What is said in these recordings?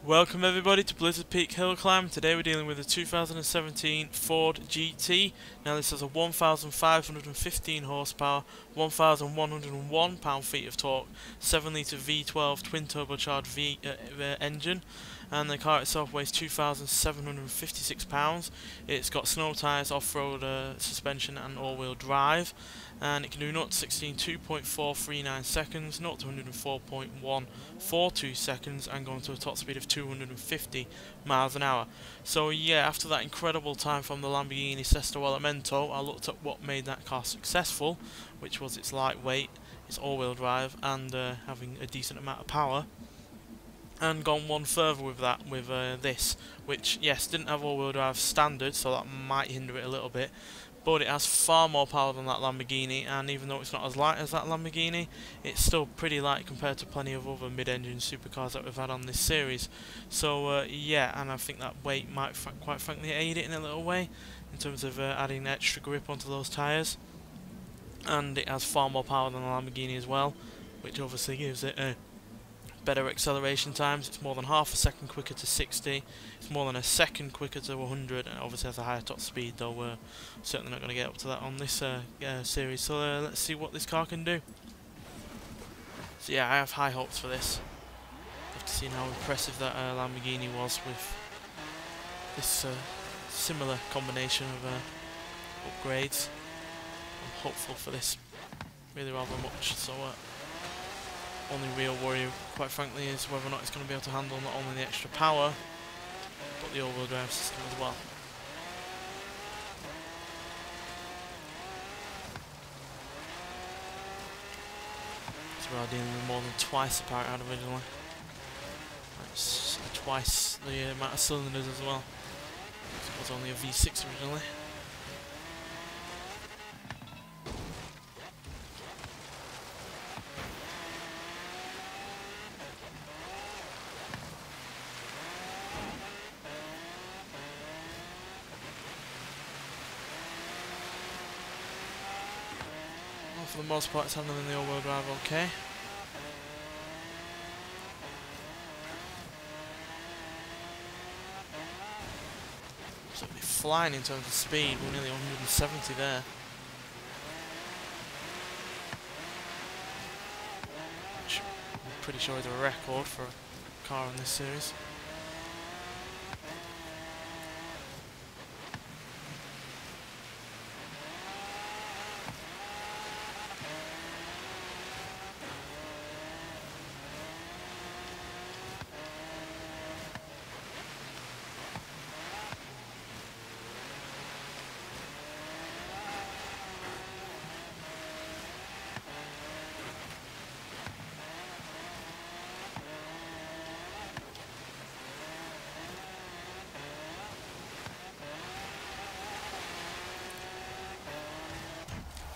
Welcome everybody to Blizzard Peak Hill Climb. Today we're dealing with a 2017 Ford GT. Now this has a 1,515 horsepower, 1,101 pound-feet of torque, 7 litre V12 twin turbocharged engine, and the car itself weighs 2,756 pounds. It's got snow tyres, off-road suspension and all-wheel drive, and it can do 0 to 16 2.439 seconds, 0 to 104.142 seconds, and going to a top speed of 250 miles an hour. So yeah, after that incredible time from the Lamborghini Sesto Elemento, I looked at what made that car successful, which was its lightweight, its all-wheel drive, and having a decent amount of power, and gone one further with that, with this, which yes, didn't have all-wheel drive standard, so that might hinder it a little bit, but it has far more power than that Lamborghini, and even though it's not as light as that Lamborghini, it's still pretty light compared to plenty of other mid-engine supercars that we've had on this series. So yeah, and I think that weight might quite frankly aid it in a little way, in terms of adding extra grip onto those tyres, and it has far more power than the Lamborghini as well, which obviously gives it a better acceleration times. It's more than half a second quicker to 60, it's more than a second quicker to 100, and obviously has a higher top speed, though we're certainly not going to get up to that on this series. So let's see what this car can do. So yeah, I have high hopes for this. Have to see how impressive that Lamborghini was with this similar combination of upgrades. I'm hopeful for this really rather much, so only real worry, quite frankly, is whether or not it's going to be able to handle not only the extra power, but the all-wheel drive system as well. So we are dealing with more than twice the power it had originally. That's twice the amount of cylinders as well. It was only a V6 originally. For the most part, it's handling the all-wheel drive okay. Absolutely flying in terms of speed. We're nearly 170 there. Which I'm pretty sure is a record for a car in this series.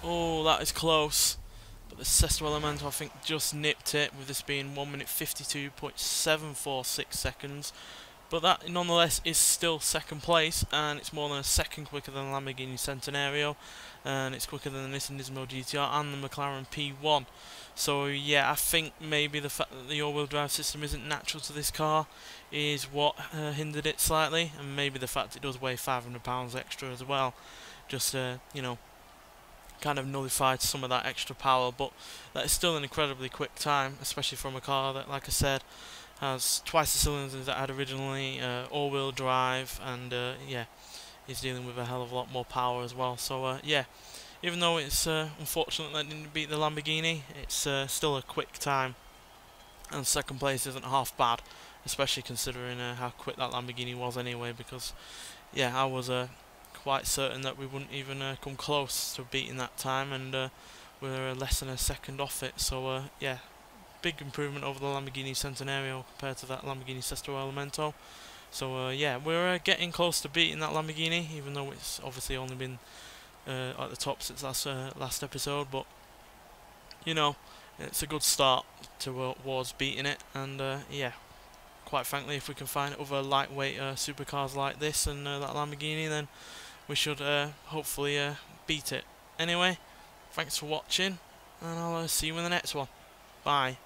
Oh, that is close, but the Sesto Elemento I think just nipped it, with this being 1 minute 52.746 seconds, but that nonetheless is still second place, and it's more than a second quicker than the Lamborghini Centenario, and it's quicker than the Nissan NISMO GT-R and the McLaren P1. So yeah, I think maybe the fact that the all-wheel drive system isn't natural to this car is what hindered it slightly, and maybe the fact it does weigh 500 pounds extra as well, just you know, kind of nullified some of that extra power. But that is still an incredibly quick time, especially from a car that, like I said, has twice the cylinders that it had originally, all-wheel drive, and yeah, is dealing with a hell of a lot more power as well. So yeah, even though it's unfortunate that it didn't beat the Lamborghini, it's still a quick time, and second place isn't half bad, especially considering how quick that Lamborghini was anyway, because yeah, I was quite certain that we wouldn't even come close to beating that time, and we're less than a second off it. So yeah, big improvement over the Lamborghini Centenario compared to that Lamborghini Sesto Elemento. So yeah, we're getting close to beating that Lamborghini, even though it's obviously only been at the top since last episode. But you know, it's a good start towards beating it, and yeah, quite frankly, if we can find other lightweight supercars like this and that Lamborghini, then we should hopefully beat it. Anyway, thanks for watching, and I'll see you in the next one. Bye.